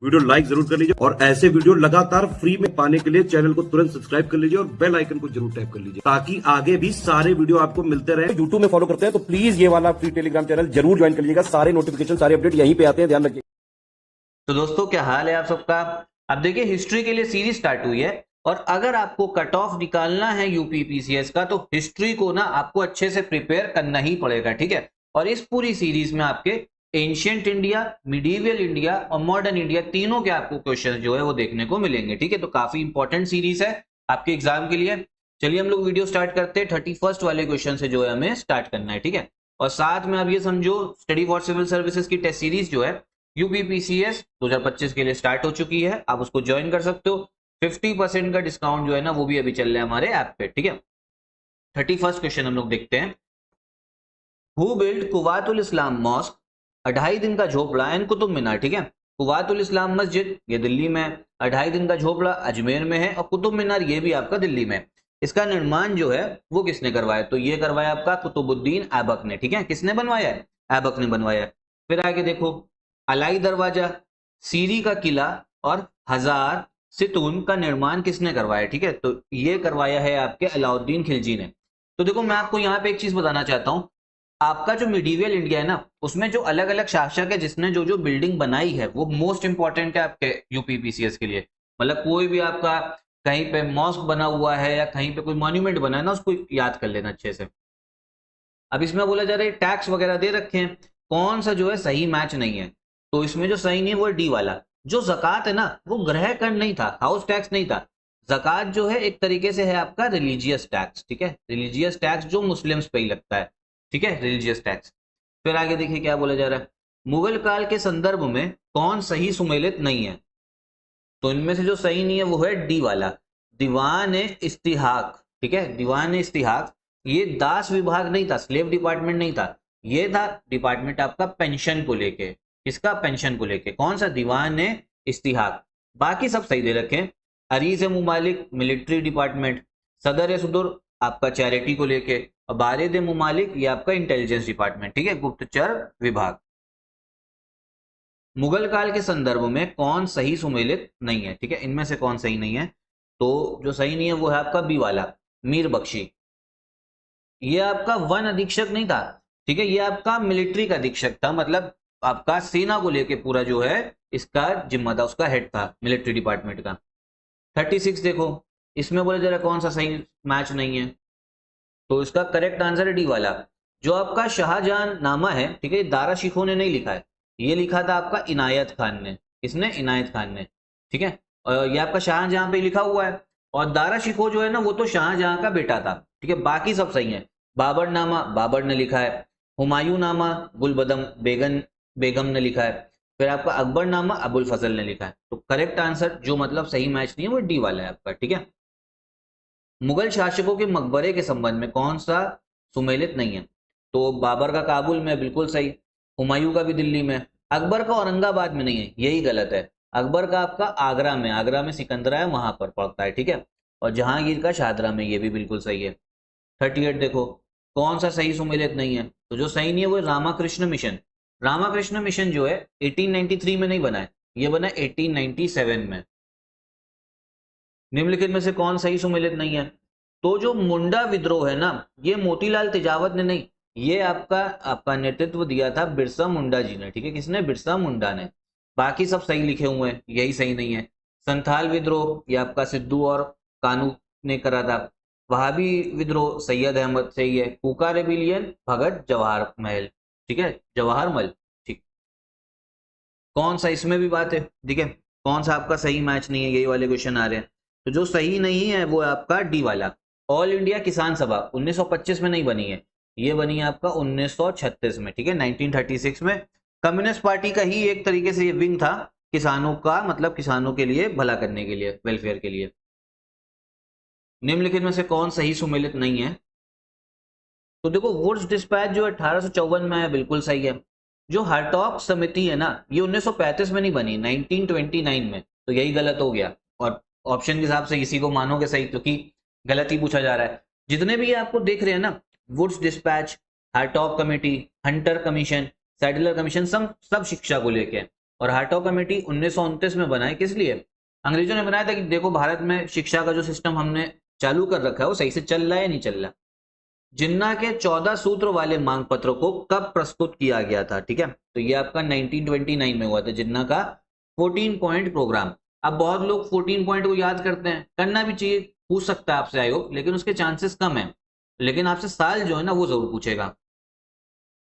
Video like जरूर कर लीजिए और ऐसे वीडियो लगातार फ्री में पाने के लिए चैनल को तुरंत सब्सक्राइब कर लीजिए और बेल आइकन को जरूर टैप कर लीजिए ताकि आगे भी सारे वीडियो आपको मिलते रहे। यूट्यूब में फॉलो करते हैं तो प्लीज ये वाला फ्री टेलीग्राम चैनल जरूर ज्वाइन कर लीजिएगा। सारे नोटिफिकेशन सारे अपडेट यहीं पे आते हैं, ध्यान रखिए। तो दोस्तों क्या हाल है आप सबका। अब देखिए हिस्ट्री के लिए सीरीज स्टार्ट हुई है और अगर आपको कट ऑफ निकालना है यूपी पीसीएस का तो हिस्ट्री को ना आपको अच्छे से प्रिपेयर करना ही पड़ेगा, ठीक है। और इस पूरी सीरीज में आपके एंशियंट इंडिया, मिडीवियल इंडिया और मॉडर्न इंडिया तीनों के आपको क्वेश्चन जो है वो देखने को मिलेंगे, ठीक है। तो काफी इंपॉर्टेंट सीरीज है आपके एग्जाम के लिए। चलिए हम लोग वीडियो स्टार्ट करते हैं। 31st वाले क्वेश्चन से जो है हमें स्टार्ट करना है, ठीक है। और साथ में आप ये समझो स्टडी फॉर सिविल सर्विसेज की टेस्ट सीरीज जो है यूपीपीसीएस 2025 के लिए स्टार्ट हो चुकी है, आप उसको ज्वाइन कर सकते हो। 50% का डिस्काउंट जो है ना वो भी अभी चल रहा है हमारे ऐप पे, ठीक है। 31st क्वेश्चन हम लोग देखते हैं। हु बिल्ड कुवातुल इस्लाम मॉस्क, 2.5 दिन का झोपड़ा एंड कुतुब मीनार, ठीक है। कुवातुल इस्लाम मस्जिद ये दिल्ली में है, 2.5 दिन का झोपड़ा अजमेर में है और कुतुब मीनार ये भी आपका दिल्ली में। इसका निर्माण जो है वो किसने करवाया, तो ये करवाया आपका कुतुबुद्दीन ऐबक ने, ठीक है। किसने बनवाया है, ऐबक ने बनवाया है। फिर आगे देखो अलाई दरवाजा, सीरी का किला और हजार सितून का निर्माण किसने करवाया, ठीक है। तो ये करवाया है आपके अलाउद्दीन खिलजी ने। तो देखो मैं आपको यहाँ पे एक चीज बताना चाहता हूँ, आपका जो मिडीवियल इंडिया है ना उसमें जो अलग अलग शासक है जिसने जो जो बिल्डिंग बनाई है वो मोस्ट इंपॉर्टेंट है आपके यूपीपीसीएस के लिए। मतलब कोई भी आपका कहीं पे मॉस्क बना हुआ है या कहीं पे कोई मॉन्यूमेंट बना है ना उसको याद कर लेना अच्छे से। अब इसमें बोला जा रहा है टैक्स वगैरह दे रखे हैं, कौन सा जो है सही मैच नहीं है। तो इसमें जो सही नहीं है वो है डी वाला। जो जक़ात है ना वो गृह कर नहीं था, हाउस टैक्स नहीं था। जक़ात जो है एक तरीके से है आपका रिलीजियस टैक्स, ठीक है। रिलीजियस टैक्स जो मुस्लिम्स पे ही लगता है, ठीक है, रिलीजियस टैक्स। फिर आगे देखिए क्या बोला जा रहा है, मुगल काल के संदर्भ में कौन सही सुमेलित नहीं है। तो इनमें से जो सही नहीं है वो है डी वाला, दीवान इस्तिहाक, ठीक है। दीवान इस्तिहाक ये दास विभाग नहीं था, स्लेव डिपार्टमेंट नहीं था, ये था डिपार्टमेंट आपका पेंशन को लेके। किसका, पेंशन को लेके। कौन सा, दीवान इस्तिहाक। बाकी सब सही दे रखे। अरीज मुमालिक मिलिट्री डिपार्टमेंट, सदर सुदुर आपका चैरिटी को लेके और बारिद मुमालिक ये आपका इंटेलिजेंस डिपार्टमेंट, ठीक है, गुप्तचर विभाग। मुगल काल के संदर्भ में कौन सही सुमेलित नहीं है, ठीक है। इनमें से कौन सही नहीं है, तो जो सही नहीं है वो है आपका बी वाला, मीर बख्शी। ये आपका वन अधीक्षक नहीं था, ठीक है, ये आपका मिलिट्री का अधीक्षक था, मतलब आपका सेना को लेके पूरा जो है इसका जिम्मा था, उसका हेड था मिलिट्री डिपार्टमेंट का। 36 देखो, इसमें बोले जरा कौन सा सही मैच नहीं है, तो इसका करेक्ट आंसर है डी वाला। जो आपका शाहजहां नामा है, ठीक है, दारा शिकोह ने नहीं लिखा है, ये लिखा था आपका इनायत खान ने। किसने, इनायत खान ने, ठीक है। और ये आपका शाहजहां पे लिखा हुआ है और दारा शिकोह जो है ना वो तो शाहजहां का बेटा था, ठीक है। बाकी सब सही है। बाबर नामा बाबर ने लिखा है, हुमायूं नामा गुलबदम बेगम बेगम ने लिखा है, फिर आपका अकबर नामा अबुल फजल ने लिखा है। तो करेक्ट आंसर जो मतलब सही मैच नहीं है वो डी वाला है आपका, ठीक है। मुगल शासकों के मकबरे के संबंध में कौन सा सुमेलित नहीं है, तो बाबर का काबुल में, बिल्कुल सही। हुमायूं का भी दिल्ली में, अकबर का औरंगाबाद में नहीं है, यही गलत है। अकबर का आपका आगरा में, आगरा में सिकंदरा है वहां पर पड़ता है, ठीक है। और जहांगीर का शाहदरा में, ये भी बिल्कुल सही है। 38 देखो, कौन सा सही सुमेलित नहीं है, तो जो सही नहीं है वो है रामाकृष्ण मिशन। रामाकृष्ण मिशन जो है 1893 में नहीं बना है, ये बना 1897 में। निम्नलिखित में से कौन सही सुमेलित नहीं है, तो जो मुंडा विद्रोह है ना ये मोतीलाल तेजावत ने नहीं, ये आपका आपका नेतृत्व दिया था बिरसा मुंडा जी ने, ठीक है। किसने, बिरसा मुंडा ने। बाकी सब सही लिखे हुए हैं, यही सही नहीं है। संथाल विद्रोह ये आपका सिद्धू और कानू ने करा था। वहाबी विद्रोह सैयद अहमद से ही है। कुका रेबिलियन भगत जवाहर महल, ठीक है, जवाहर मल, ठीक। कौन सा, इसमें भी बात है, ठीक है, कौन सा आपका सही मैच नहीं है, यही वाले क्वेश्चन आ रहे हैं। तो जो सही नहीं है वो है आपका डी वाला। ऑल इंडिया किसान सभा 1925 में नहीं बनी है, ये बनी है आपका 1936 में, ठीक है, 1936 में। कम्युनिस्ट पार्टी का ही एक तरीके से ये विंग था किसानों का, मतलब किसानों के लिए भला करने के लिए, वेलफेयर के लिए। निम्नलिखित में से कौन सही सुमेलित नहीं है, तो देखो वुड्स डिस्पैच जो 1854 में है, बिल्कुल सही है। जो हार्टॉग समिति है ना ये 1935 में नहीं बनी, 1929 में, तो यही गलत हो गया। और ऑप्शन के हिसाब से इसी को मानोगे सही, क्योंकि गलत ही पूछा जा रहा है। जितने भी आपको देख रहे हैं ना, Wood's dispatch, Hartog committee, Hunter commission, Sadler commission, सब सब शिक्षा को लेके, और हार्टॉग कमेटी 1929 में बनाई, किस लिए? अंग्रेजों ने बनाया था कि देखो भारत में शिक्षा का जो सिस्टम हमने चालू कर रखा है वो सही से चल रहा है या नहीं चल रहा। जिन्ना के 14 सूत्र वाले मांग पत्र को कब प्रस्तुत किया गया था? ठीक है, तो ये आपका 1929 में हुआ था, जिन्ना का 14 पॉइंट प्रोग्राम। अब बहुत लोग 14 पॉइंट को याद करते हैं, करना भी चाहिए, पूछ सकता है आपसे आयोग, लेकिन उसके चांसेस कम है, लेकिन आपसे साल जो है ना वो जरूर पूछेगा।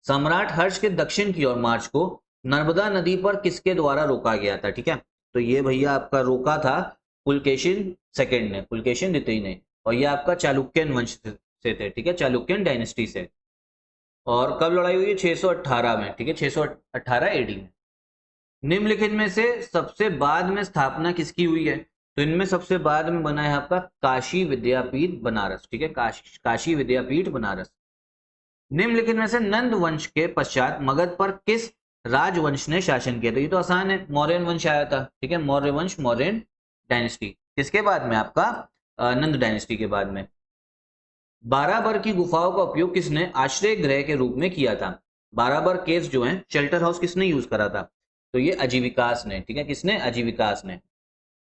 सम्राट हर्ष के दक्षिण की ओर मार्च को नर्मदा नदी पर किसके द्वारा रोका गया था? ठीक है, तो ये भैया आपका रोका था पुलकेशिन सेकंड ने, पुलकेशिन द्वितीय ने, और ये आपका चालुक्यन वंश से थे। ठीक है, चालुक्यन डायनेस्टी से। और कब लड़ाई हुई है? 618 में। ठीक है, 618 एडी में। निम्नलिखित में से सबसे बाद में स्थापना किसकी हुई है? तो इनमें सबसे बाद में बना है आपका काशी विद्यापीठ बनारस। ठीक है, काशी विद्यापीठ बनारस। निम्नलिखित में से नंद वंश के पश्चात मगध पर किस राजवंश ने शासन किया? तो ये तो आसान है, मौर्यन वंश आया था। ठीक है, मौर्य वंश, मौर्यन डायनेस्टी। किसके बाद में? आपका नंद डायनेस्टी के बाद में। बाराबर की गुफाओं का उपयोग किसने आश्रय गृह के रूप में किया था? बाराबर केव्स जो हैं, शेल्टर हाउस, किसने यूज करा था? तो ये अजीविकास ने। ठीक है, किसने? अजीविकास ने।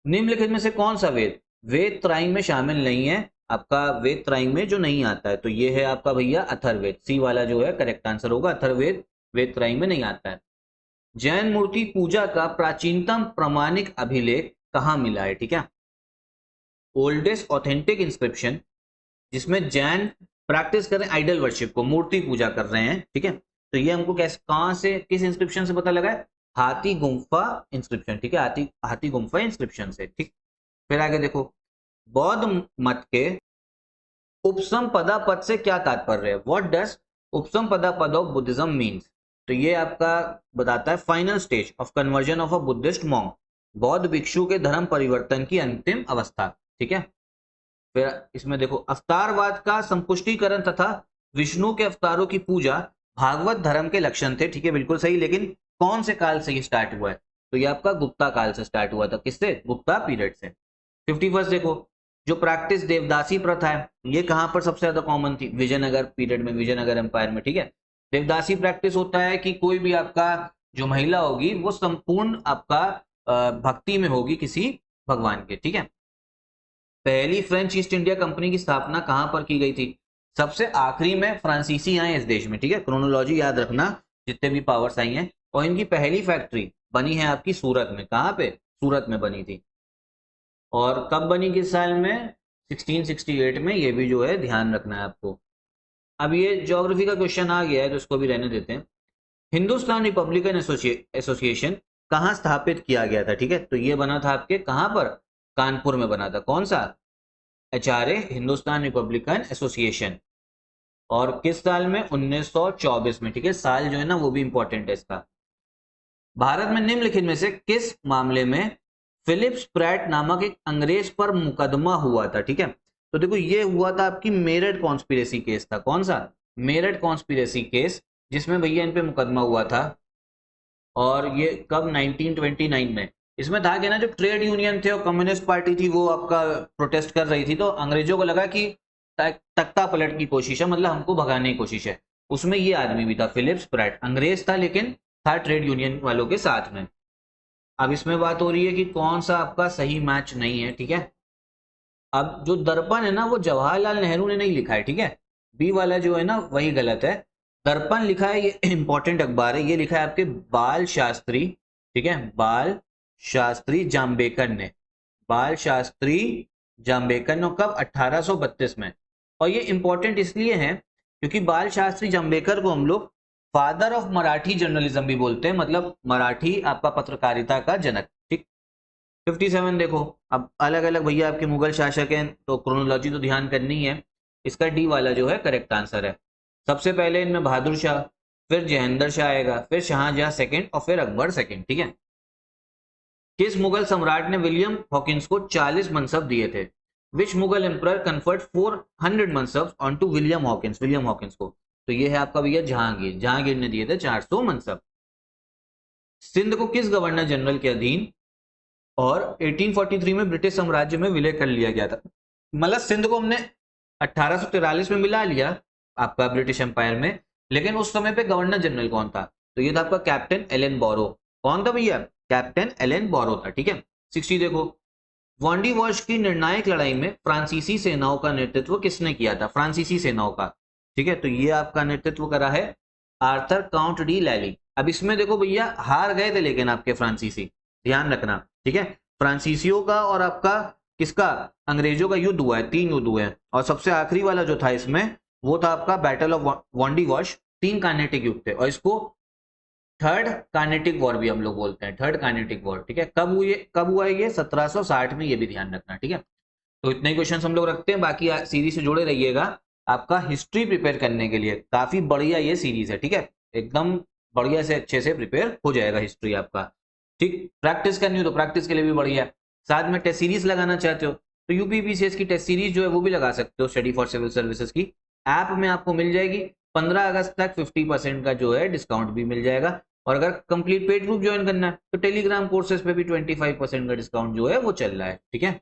निम्नलिखित में से कौन सा वेद वेद त्रयी में शामिल नहीं है? आपका वेद त्रयी में जो नहीं आता है, तो ये है आपका भैया अथर्ववेद। सी वाला जो है करेक्ट आंसर होगा, अथर्ववेद वेद त्रयी में नहीं आता है। जैन मूर्ति पूजा का प्राचीनतम प्रमाणिक अभिलेख कहां मिला है? ठीक है, ओल्डेस्ट ऑथेंटिक इंस्क्रिप्शन जिसमें जैन प्रैक्टिस कर रहे हैं आइडल वर्शिप को, मूर्ति पूजा कर रहे हैं। ठीक है, तो ये हमको कैसे, कहां से, किस इंस्क्रिप्शन से पता लगा है? हाथी गुम्फा इंस्क्रिप्शन। ठीक है, हाथी गुम्फा इंस्क्रिप्शन से। ठीक, फिर आगे देखो, बौद्ध मत के उपसम पदा पद से क्या तात्पर्य है? व्हाट डज उपसम पदा पद ऑफ बुद्धिज्म मीन्स? तो ये आपका बताता है final stage of conversion of a Buddhist monk, बौद्ध भिक्षु के धर्म परिवर्तन की अंतिम अवस्था। ठीक है, फिर इसमें देखो, अवतारवाद का संपुष्टीकरण तथा विष्णु के अवतारों की पूजा भागवत धर्म के लक्षण थे। ठीक है, बिल्कुल सही, लेकिन कौन से काल से ये स्टार्ट हुआ है? तो ये आपका गुप्ता काल से स्टार्ट हुआ था। किससे? गुप्ता पीरियड से। 51 देखो, जो प्रैक्टिस देवदासी प्रथा है, ये कहां पर सबसे ज्यादा कॉमन थी? विजयनगर पीरियड में, विजयनगर एम्पायर में। ठीक है, देवदासी प्रैक्टिस होता है कि कोई भी आपका जो महिला होगी वो संपूर्ण आपका भक्ति में होगी किसी भगवान के। ठीक है, पहली फ्रेंच ईस्ट इंडिया कंपनी की स्थापना कहां पर की गई थी? सबसे आखिरी में फ्रांसीसी आए इस देश में। ठीक है, क्रोनोलॉजी याद रखना, जितने भी पावर्स आई हैं। और इनकी पहली फैक्ट्री बनी है आपकी सूरत में। कहां पे? सूरत में बनी थी। और कब बनी, किस साल में? 1668 में। ये भी जो है ध्यान रखना है आपको। अब ये ज्योग्राफी का क्वेश्चन आ गया है तो इसको भी रहने देते हैं। हिंदुस्तान रिपब्लिकन एसोसिएशन कहां स्थापित किया गया था? ठीक है, तो ये बना था आपके कहां पर? कानपुर में बना था। कौन सा? HRA, Hindustan Republican association. और किस साल में? 1924 में। ठीक है, साल जो है ना वो भी इंपॉर्टेंट है इसका। भारत में निम्नलिखित में से किस मामले में फिलिप्स प्रैट नामक एक अंग्रेज पर मुकदमा हुआ था? ठीक है, तो देखो ये हुआ था आपकी मेरठ कॉन्स्पिरेसी केस था। कौन सा? मेरठ कॉन्स्पिरेसी केस, जिसमें भैया इन पे मुकदमा हुआ था। और ये कब? 1929 में। इसमें था कि ना, जो ट्रेड यूनियन थे और कम्युनिस्ट पार्टी थी वो आपका प्रोटेस्ट कर रही थी, तो अंग्रेजों को लगा कि तख्ता पलट की कोशिश है, मतलब हमको भगाने की कोशिश है। उसमें ये आदमी भी था, फिलिप्स प्रैट। अंग्रेज था लेकिन था ट्रेड यूनियन वालों के साथ में। अब इसमें बात हो रही है कि कौन सा आपका सही मैच नहीं है। ठीक है, अब जो दर्पण है ना वो जवाहरलाल नेहरू ने नहीं लिखा है। ठीक है, बी वाला जो है ना वही गलत है। दर्पण लिखा है, ये इंपॉर्टेंट अखबार है, ये लिखा है आपके बाल शास्त्री। ठीक है, बाल शास्त्री जाम्बेकर ने, बाल शास्त्री जाम्बेकर ने। कब? 1832 में। और ये इंपॉर्टेंट इसलिए है क्योंकि बाल शास्त्री जाम्बेकर को हम लोग फादर ऑफ मराठी जर्नलिज्म भी बोलते हैं, मतलब मराठी आपका पत्रकारिता का जनक। ठीक, 57 देखो, अब अलग अलग भैया आपके मुगल शासक हैं तो क्रोनोलॉजी तो ध्यान करनी है। इसका डी वाला जो है करेक्ट आंसर है। सबसे पहले इनमें बहादुर शाह, फिर जहेंद्र शाह आएगा, फिर शाहजहां सेकंड और फिर अकबर सेकंड। ठीक है, किस मुगल सम्राट ने विलियम हॉकिंस को 40 मनसब दिए थे? Which Mughal emperor conferred 400 mansab on to William Hawkins, William Hawkins को? तो ये है आपका भैया जहांगीर, जहांगीर ने दिए थे 400 मनसब। सिंध को किस गवर्नर जनरल के अधीन और 1843 में ब्रिटिश साम्राज्य में विलय कर लिया गया था? मतलब सिंध को हमने 1843 में मिला लिया आपका ब्रिटिश एम्पायर में, लेकिन उस समय पे गवर्नर जनरल कौन था? तो ये था आपका कैप्टन एलन बोरो। कौन था भैया? कैप्टन एलन बोरो था। ठीक है, 60 देखो, वॉन्डी वॉश की निर्णायक लड़ाई में फ्रांसीसी सेनाओं का नेतृत्व किसने किया था? फ्रांसीसी सेनाओं का। ठीक है, तो ये आपका नेतृत्व करा है आर्थर काउंट डी लैली। अब इसमें देखो भैया हार गए थे लेकिन आपके फ्रांसीसी, ध्यान रखना। ठीक है, फ्रांसीसियों का और आपका किसका, अंग्रेजों का युद्ध हुआ है, 3 युद्ध हुए हैं, और सबसे आखिरी वाला जो था इसमें वो था आपका बैटल ऑफ वॉन्डी वॉश। 3 कार्नेटिक युद्ध थे, और इसको थर्ड कार्नेटिक वॉर भी हम लोग बोलते हैं, थर्ड कार्नेटिक वॉर। ठीक है, कब हुआ है ये? 1760 में, ये भी ध्यान रखना। ठीक है, तो इतने ही क्वेश्चन हम लोग रखते हैं, बाकी सीरीज से जुड़े रहिएगा आपका हिस्ट्री प्रिपेयर करने के लिए। काफी बढ़िया ये सीरीज है। ठीक है, एकदम बढ़िया से अच्छे से प्रिपेयर हो जाएगा हिस्ट्री आपका। ठीक, प्रैक्टिस करनी हो तो प्रैक्टिस के लिए भी बढ़िया है। साथ में टेस्ट सीरीज लगाना चाहते हो तो यूपीपीसीएस की टेस्ट सीरीज जो है वो भी लगा सकते हो, स्टडी फॉर सिविल सर्विसेज की ऐप में आपको मिल जाएगी। 15 अगस्त तक 50% का जो है डिस्काउंट भी मिल जाएगा, और अगर कंप्लीट पेड ग्रुप ज्वाइन करना है तो टेलीग्राम कोर्सेज पे भी 25% का डिस्काउंट जो है वो चल रहा है। ठीक है,